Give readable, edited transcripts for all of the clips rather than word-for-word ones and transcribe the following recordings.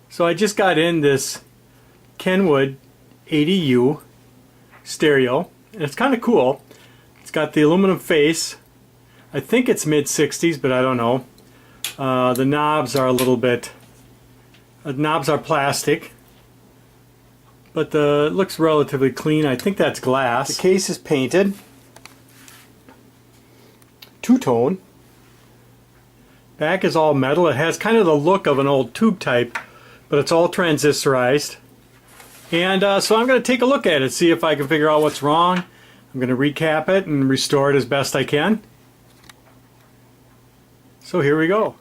So I just got in this Kenwood 80U stereo, and it's kind of cool. It's got the aluminum face. I think it's mid-60s, but I don't know. The knobs are a little bit... The knobs are plastic, but it looks relatively clean. I think that's glass. The case is painted. Two-tone. Back is all metal. It has kind of the look of an old tube type, but it's all transistorized. And so I'm going to take a look at it, see if I can figure out what's wrong. I'm going to recap it and restore it as best I can. So here we go.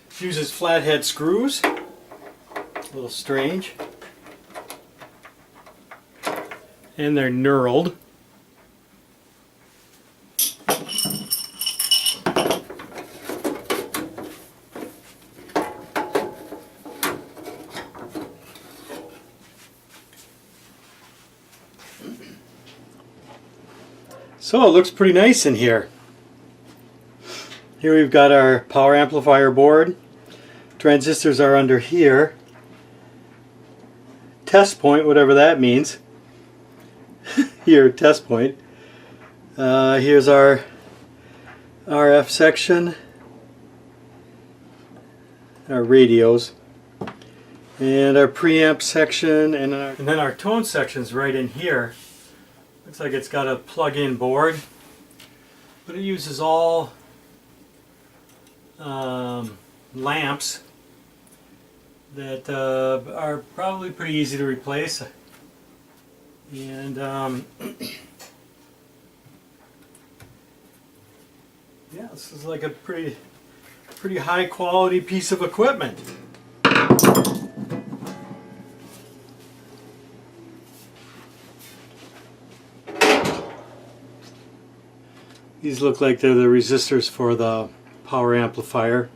It uses flathead screws. A little strange. And they're knurled. So it looks pretty nice in here. Here we've got our power amplifier board. Transistors are under here. Test point, whatever that means. Here, test point. Here's our RF section. Our radios. And our preamp section. And then our tone section's right in here. Looks like it's got a plug-in board, but it uses all lamps that are probably pretty easy to replace. And yeah, this is like a pretty high quality piece of equipment. These look like they're the resistors for the power amplifier,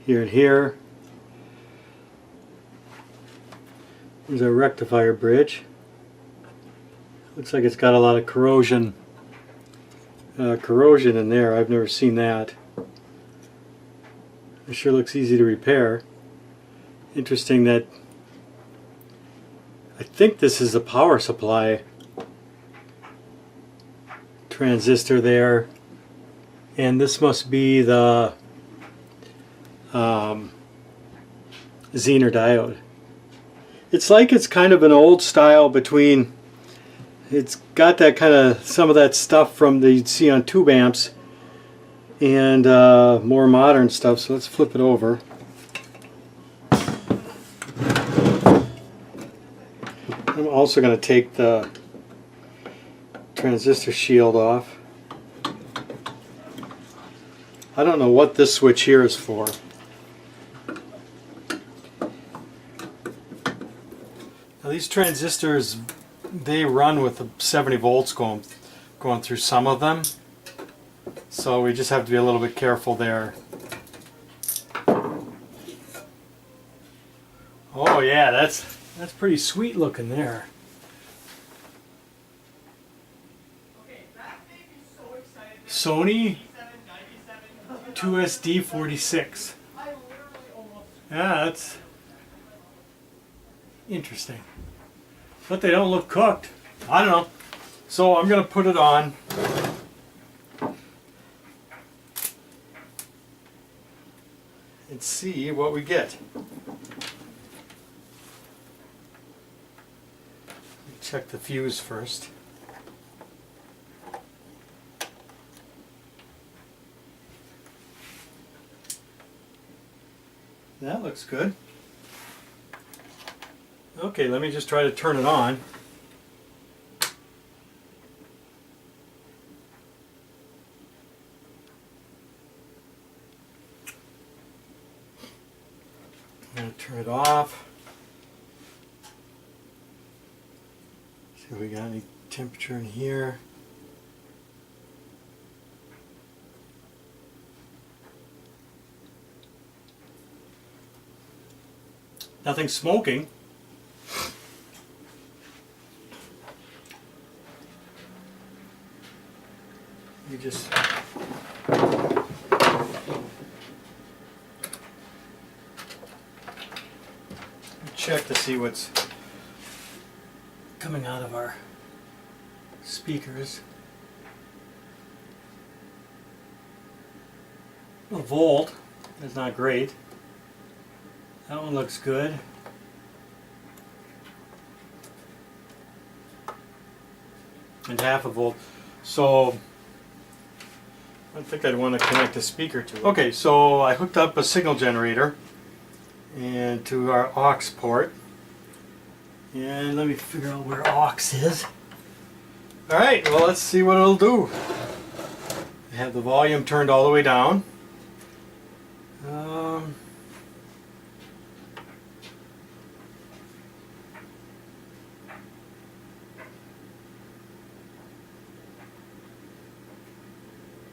here and here. There's a rectifier bridge. Looks like it's got a lot of corrosion in there. I've never seen that. It sure looks easy to repair. Interesting that I think this is a power supply transistor there. And this must be the Zener diode. It's like it's kind of an old style between, it's got that kind of, some of that stuff from the you'd see on tube amps and more modern stuff. So let's flip it over. I'm also going to take the transistor shield off. I don't know what this switch here is for. Now these transistors, they run with 70 volts going through some of them. So we just have to be a little bit careful there. Oh yeah, that's pretty sweet looking there. Sony 2SD46. Yeah, that's interesting. But they don't look cooked. I don't know. So I'm going to put it on. And see what we get. Check the fuse first. That looks good. Okay, let me just try to turn it on. I'm going to turn it off. See if we got any temperature in here. Nothing smoking. You just check to see what's coming out of our speakers. A volt is not great. That one looks good. And half a volt. So I think I'd want to connect a speaker to it. Okay, so I hooked up a signal generator and to our aux port. And let me figure out where aux is. Alright, well, let's see what it'll do. I have the volume turned all the way down.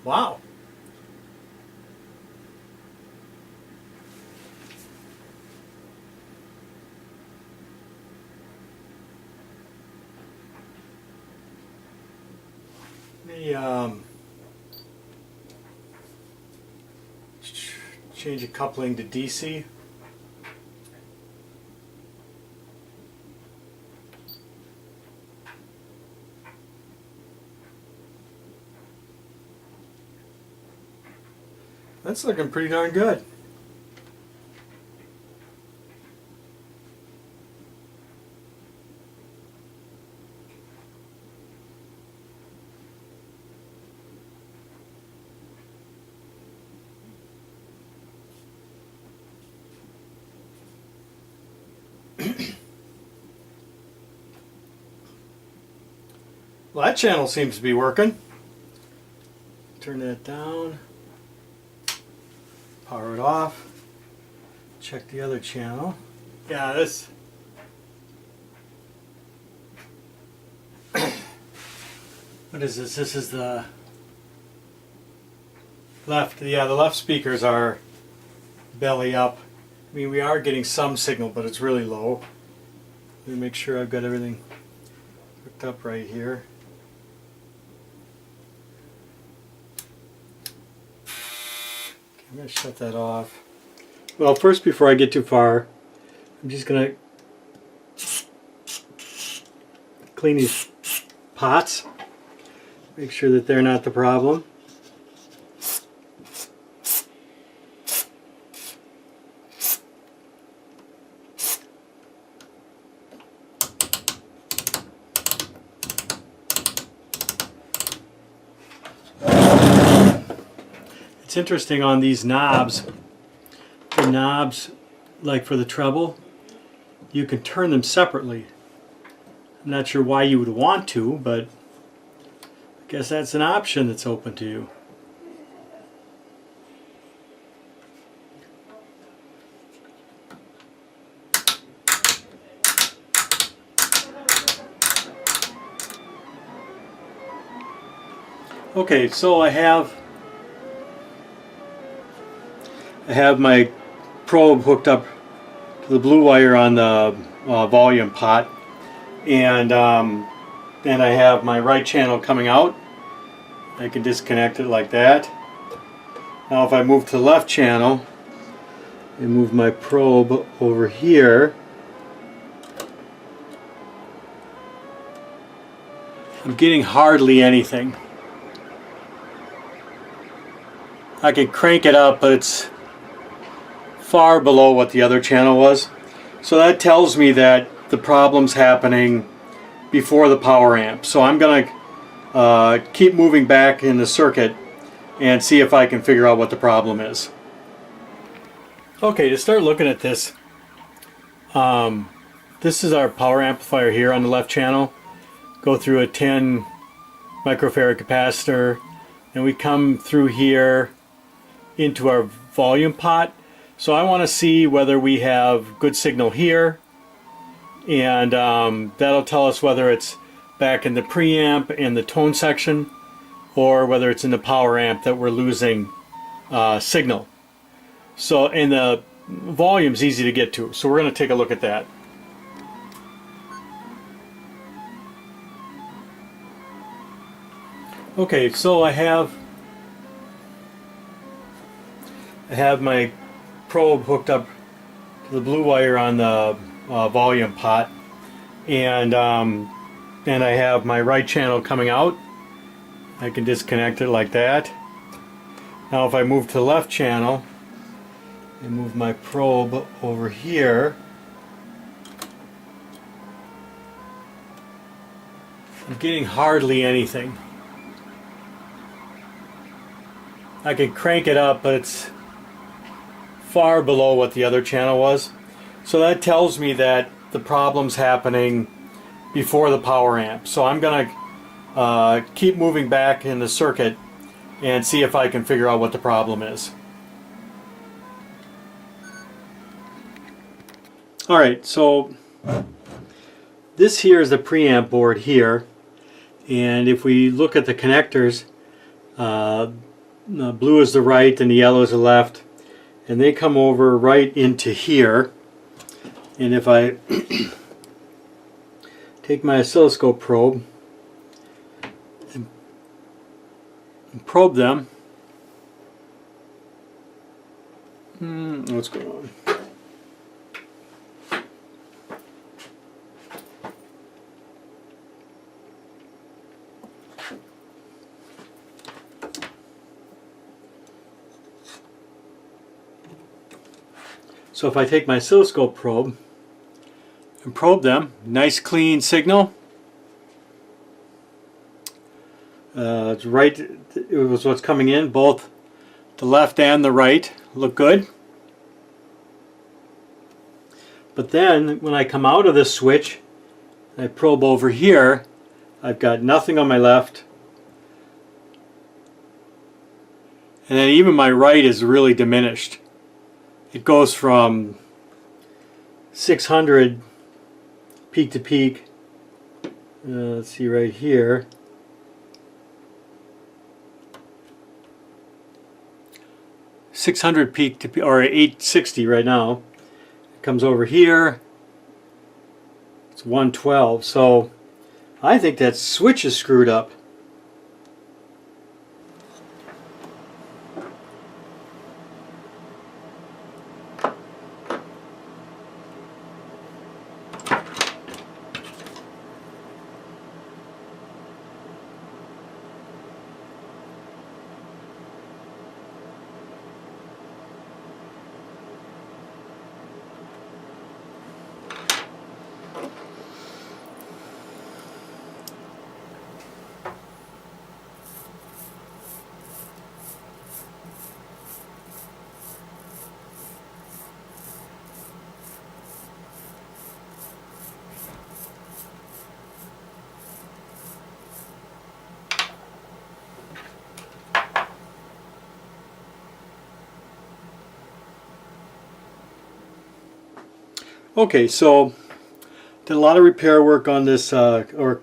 Wow. Change the coupling to DC. That's looking pretty darn good. Well, that channel seems to be working. Turn that down. Power it off. Check the other channel. Yeah, this. What is this? This is the left. Yeah, the left speakers are belly up. I mean, we are getting some signal, but it's really low. Let me make sure I've got everything hooked up right here. I'm going to shut that off. Well, first, before I get too far, I'm just going to clean these pots. Make sure that they're not the problem. It's interesting on these knobs, the knobs like for the treble, you can turn them separately. I'm not sure why you would want to, but I guess that's an option that's open to you. Okay, so I have my probe hooked up to the blue wire on the volume pot, and then I have my right channel coming out. I can disconnect it like that. Now if I move to the left channel and move my probe over here, I'm getting hardly anything. I can crank it up, but it's far below what the other channel was. So that tells me that the problem's happening before the power amp. So I'm going to keep moving back in the circuit and see if I can figure out what the problem is. Okay, to start looking at this, this is our power amplifier here on the left channel. Go through a 10 microfarad capacitor, and we come through here into our volume pot. So I want to see whether we have good signal here, and that'll tell us whether it's back in the preamp and the tone section, or whether it's in the power amp that we're losing signal. So, and the volume's easy to get to, so we're going to take a look at that. Okay, so I have my probe hooked up to the blue wire on the volume pot, and I have my right channel coming out. I can disconnect it like that. Now if I move to the left channel and move my probe over here, I'm getting hardly anything. I can crank it up, but it's far below what the other channel was. So that tells me that the problem's happening before the power amp. So I'm going to keep moving back in the circuit and see if I can figure out what the problem is. Alright, so this here is the preamp board here, and if we look at the connectors, the blue is the right and the yellow is the left, and they come over right into here. And if I take my oscilloscope probe and probe them, what's going on? So if I take my oscilloscope probe and probe them, nice clean signal. It's right, it was what's coming in, both the left and the right look good. But then when I come out of this switch, I probe over here, I've got nothing on my left. And then even my right is really diminished. It goes from 600 peak to peak, let's see right here, .600 peak to peak, or 860 right now. It comes over here, it's 112. So I think that switch is screwed up. Okay, so did a lot of repair work on this, or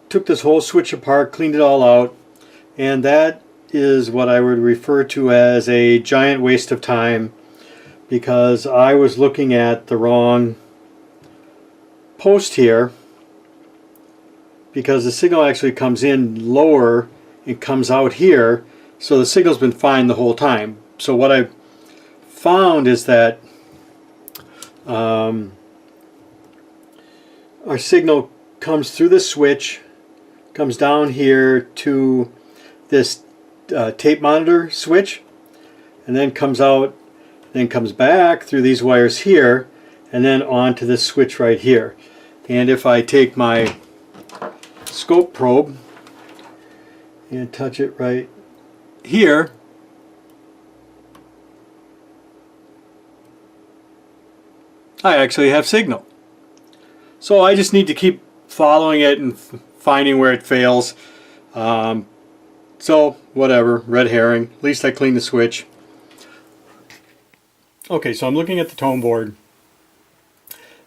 took this whole switch apart, cleaned it all out, and that is what I would refer to as a giant waste of time, because I was looking at the wrong post here, because the signal actually comes in lower and comes out here, so the signal's been fine the whole time. So what I found is that our signal comes through the switch, comes down here to this tape monitor switch, and then comes out, then comes back through these wires here, and then onto this switch right here. And if I take my scope probe and touch it right here, I actually have signal. So I just need to keep following it and finding where it fails. So whatever, red herring. At least I cleaned the switch. Okay, so I'm looking at the tone board,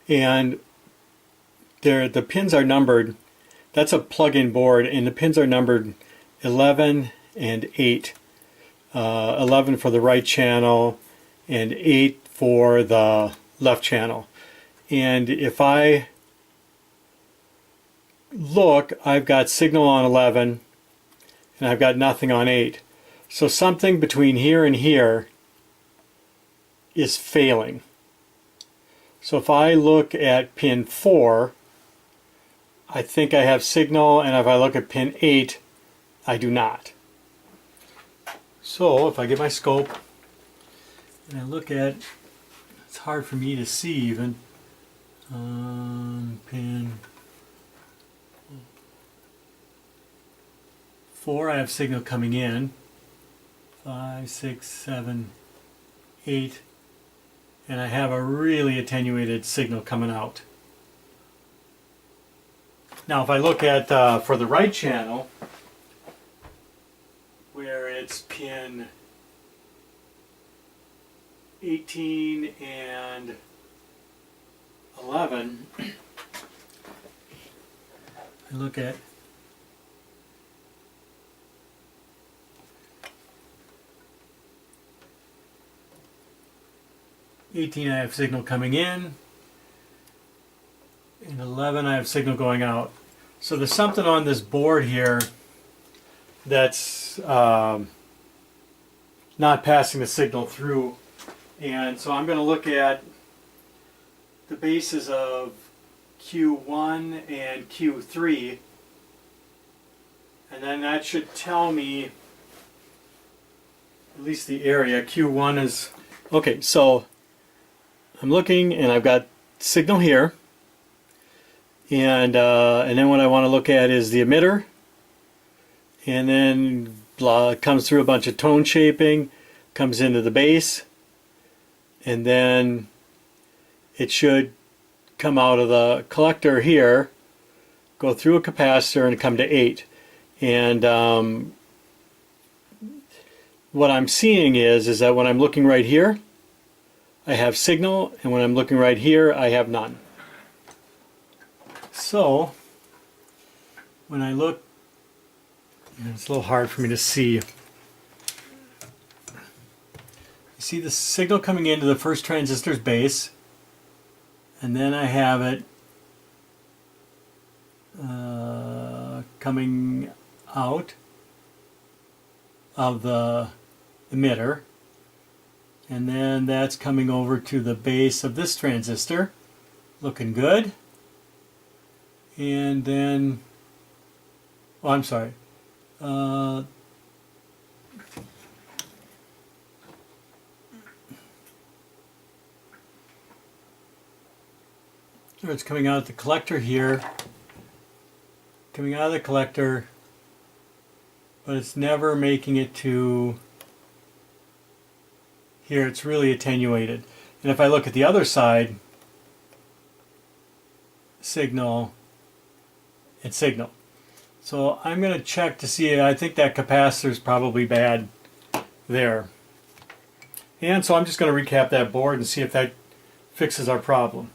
and the pins are numbered. That's a plug-in board, and the pins are numbered 11 and 8. 11 for the right channel and 8 for the left channel. And if I look, I've got signal on 11 and I've got nothing on 8. So something between here and here is failing. So if I look at pin 4, I think I have signal, and if I look at pin 8, I do not. So if I get my scope and I look at, it's hard for me to see even, pin 4 I have signal coming in, 5, 6, 7, 8, and I have a really attenuated signal coming out. Now if I look at for the right channel, where it's pin 18 and 11, I look at I have signal coming in, and 11 I have signal going out. So there's something on this board here that's not passing the signal through, and so I'm going to look at the bases of Q1 and Q3, and then that should tell me at least the area. Q1 is okay, so I'm looking and I've got signal here, and then what I want to look at is the emitter, and then it comes through a bunch of tone shaping, comes into the base, and then it should come out of the collector here, go through a capacitor, and come to 8. And what I'm seeing is that when I'm looking right here, I have signal, and when I'm looking right here, I have none. So when I look, it's a little hard for me to see. You see the signal coming into the first transistor's base, and then I have it coming out of the emitter, and then that's coming over to the base of this transistor, looking good. And then, oh, I'm sorry, it's coming out of the collector here, coming out of the collector, but it's never making it to here. It's really attenuated. And if I look at the other side, signal and signal. So I'm going to check to see, I think that capacitor is probably bad there. And so I'm just going to recap that board and see if that fixes our problem.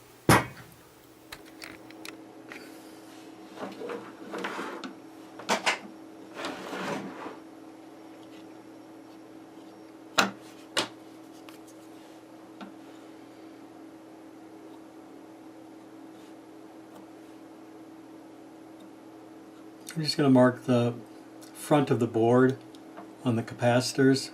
I'm just going to mark the front of the board on the capacitors.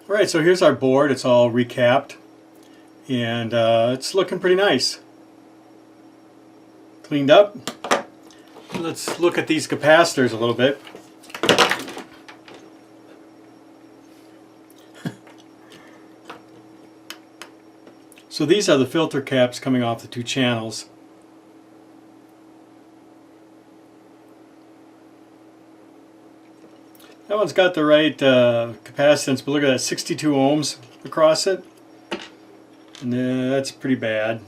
Alright, so here's our board. It's all recapped, and it's looking pretty nice. Cleaned up. Let's look at these capacitors a little bit. So these are the filter caps coming off the two channels. That one's got the right capacitance, but look at that, 62 ohms across it. And that's pretty bad.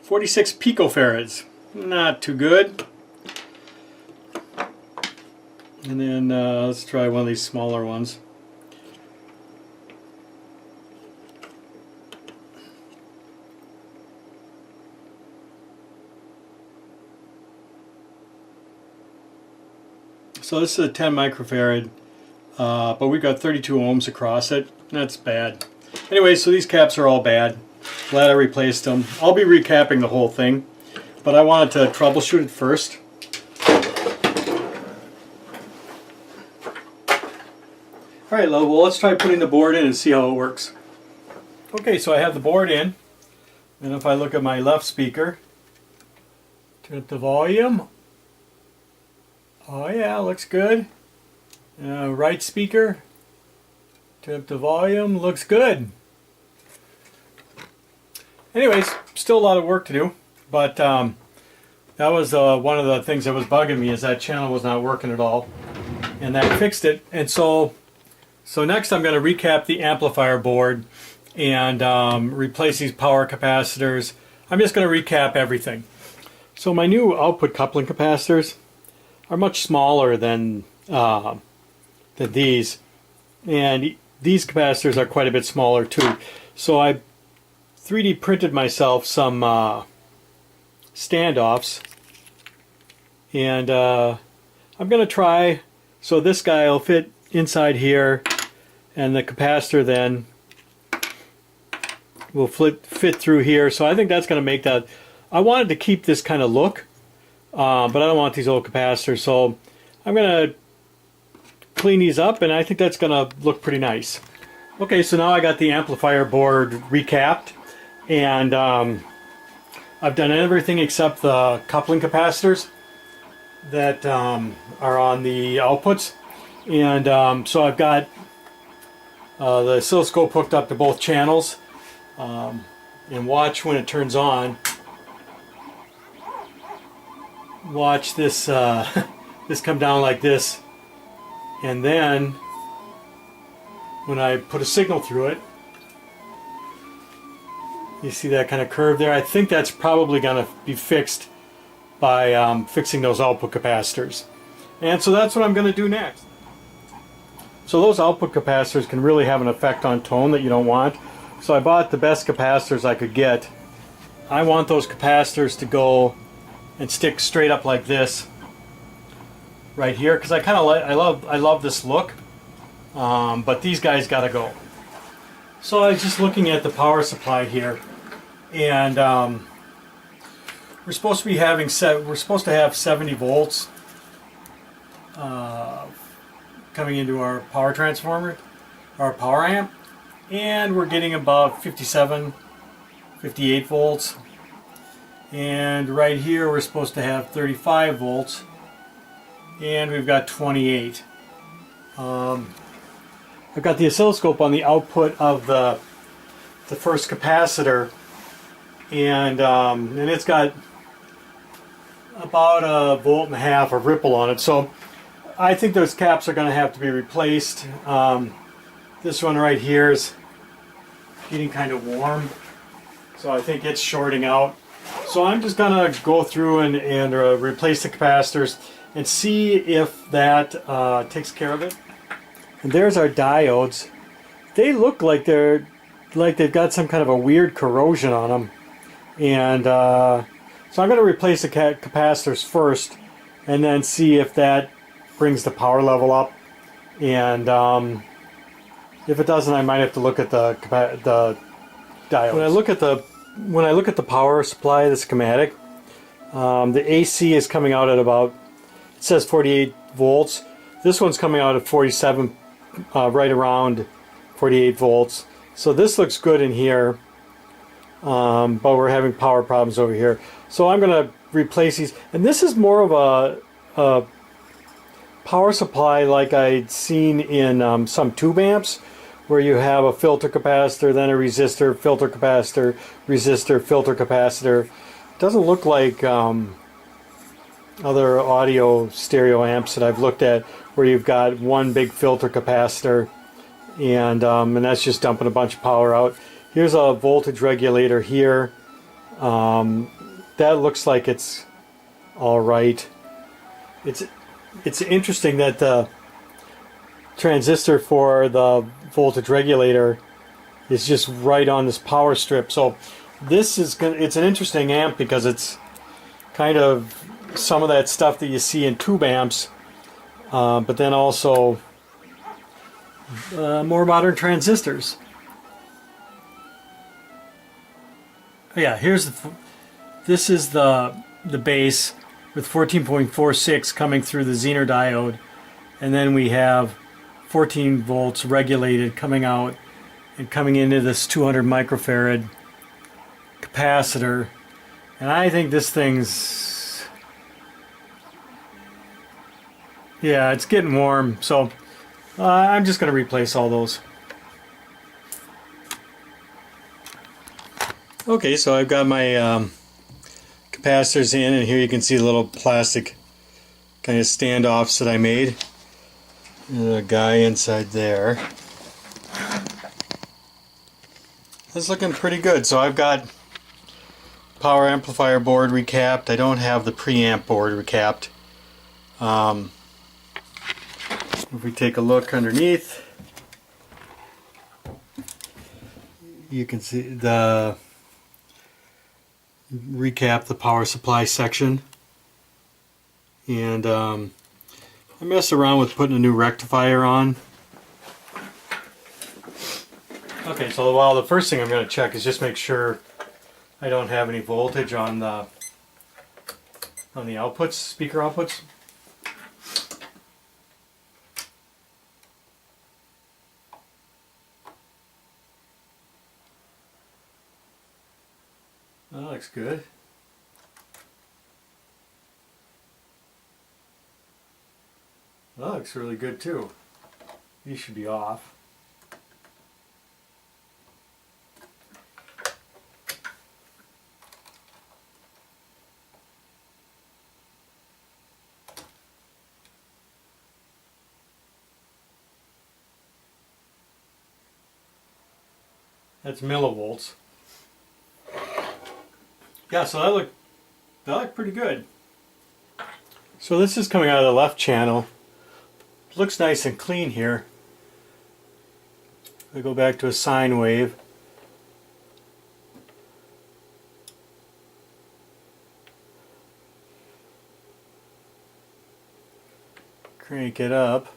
.46 picofarads, not too good. And then let's try one of these smaller ones. So this is a 10 microfarad, but we've got 32 ohms across it. That's bad. Anyway, so these caps are all bad. Glad I replaced them. I'll be recapping the whole thing, but I wanted to troubleshoot it first. Alright, well, let's try putting the board in and see how it works. Okay, so I have the board in, and if I look at my left speaker, turn up the volume. Oh yeah, looks good. Right speaker, turn up the volume, looks good. Anyways, still a lot of work to do, but that was one of the things that was bugging me, is that channel was not working at all, and that fixed it. And so next I'm going to recap the amplifier board and replace these power capacitors. I'm just going to recap everything. So my new output coupling capacitors are much smaller than these, and these capacitors are quite a bit smaller too. So I 3D printed myself some standoffs, and I'm going to try, so this guy will fit inside here, and the capacitor then will fit through here. So I think that's going to make that. I wanted to keep this kind of look, but I don't want these old capacitors, so I'm going to clean these up, and I think that's going to look pretty nice. Okay, so now I got the amplifier board recapped, and I've done everything except the coupling capacitors that are on the outputs. And so I've got the oscilloscope hooked up to both channels, and watch when it turns on. Watch this this come down like this, and then when I put a signal through it, you see that kind of curve there. I think that's probably going to be fixed by fixing those output capacitors. And so that's what I'm going to do next. So those output capacitors can really have an effect on tone that you don't want. So I bought the best capacitors I could get. I want those capacitors to go and stick straight up like this right here, because I kind of like, I love this look, but these guys got to go. So I was just looking at the power supply here, and we're supposed to be having we're supposed to have 70 volts coming into our power transformer, our power amp, and we're getting about 57, 58 volts. And right here we're supposed to have 35 volts, and we've got 28. I've got the oscilloscope on the output of the first capacitor, and it's got about 1.5 volts of ripple on it. So I think those caps are going to have to be replaced. This one right here is getting kind of warm, so I think it's shorting out. So I'm just going to go through and replace the capacitors and see if that takes care of it. And there's our diodes. They look like they've got some kind of a weird corrosion on them. And so I'm going to replace the capacitors first, and then see if that brings the power level up. And if it doesn't, I might have to look at the diodes. When I look at the power supply, the schematic, the AC is coming out at about, it says 48 volts. This one's coming out at 47, right around 48 volts. So this looks good in here, but we're having power problems over here. So I'm going to replace these. And this is more of a power supply like I'd seen in some tube amps, where you have a filter capacitor, then a resistor, filter capacitor, resistor, filter capacitor. It doesn't look like other audio stereo amps that I've looked at, where you've got one big filter capacitor, and that's just dumping a bunch of power out. Here's a voltage regulator here. That looks like it's all right. It's interesting that the transistor for the voltage regulator is just right on this power strip. So this is it's an interesting amp, because it's kind of some of that stuff that you see in tube amps but then also more modern transistors. Oh yeah, this is the base with 14.46 coming through the Zener diode, and then we have 14 volts regulated coming out and coming into this 200 microfarad capacitor. And I think this thing's, yeah, it's getting warm, so I'm just going to replace all those. Okay, so I've got my capacitors in, and here you can see the little plastic kind of standoffs that I made. There's a guy inside there. That's looking pretty good. So I've got power amplifier board recapped. I don't have the preamp board recapped. If we take a look underneath, you can see the recap the power supply section, and I messed around with putting a new rectifier on. Okay, so the first thing I'm going to check is just make sure I don't have any voltage on the outputs, speaker outputs. That looks good. That looks really good too. These should be off. That's millivolts. Yeah, so that looked pretty good. So this is coming out of the left channel. It looks nice and clean here. We go back to a sine wave. Crank it up.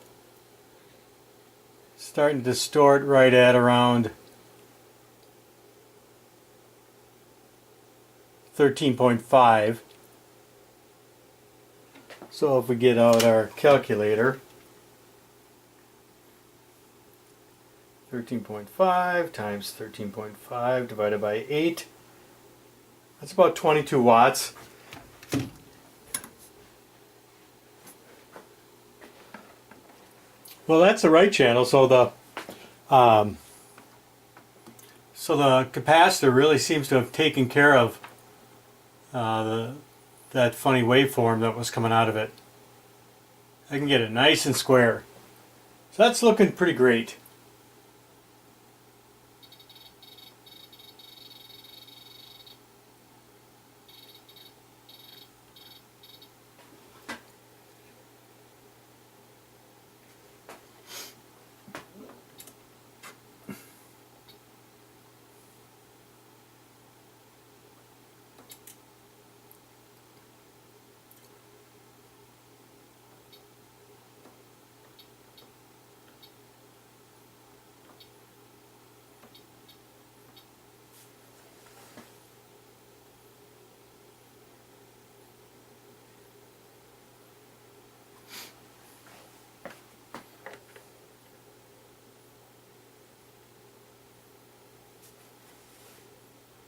Starting to distort right at around 13.5. So if we get out our calculator, 13.5 times 13.5 divided by 8, that's about 22 watts. Well, that's the right channel, so the capacitor really seems to have taken care of that funny waveform that was coming out of it. I can get it nice and square. So that's looking pretty great.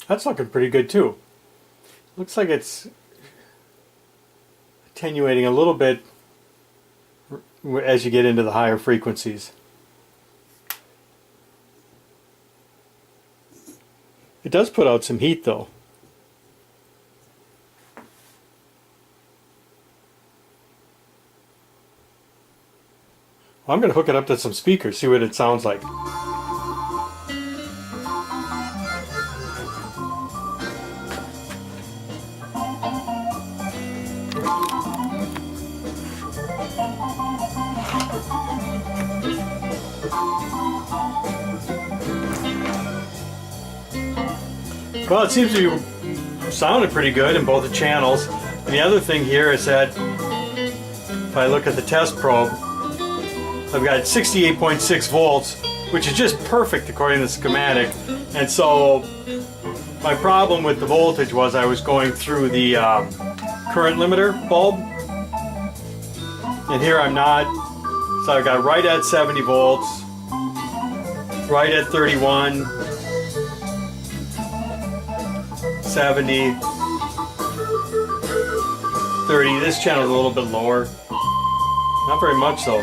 That's looking pretty good too. Looks like it's attenuating a little bit as you get into the higher frequencies. It does put out some heat though. Well, I'm going to hook it up to some speakers, see what it sounds like. Well, it seems to be sounding pretty good in both the channels. And the other thing here is that if I look at the test probe, I've got 68.6 volts, which is just perfect according to the schematic. And so my problem with the voltage was I was going through the current limiter bulb, and here I'm not. So I've got right at 70 volts, right at 31, 70, 30. This channel is a little bit lower. Not very much though.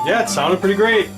Yeah, it sounded pretty great.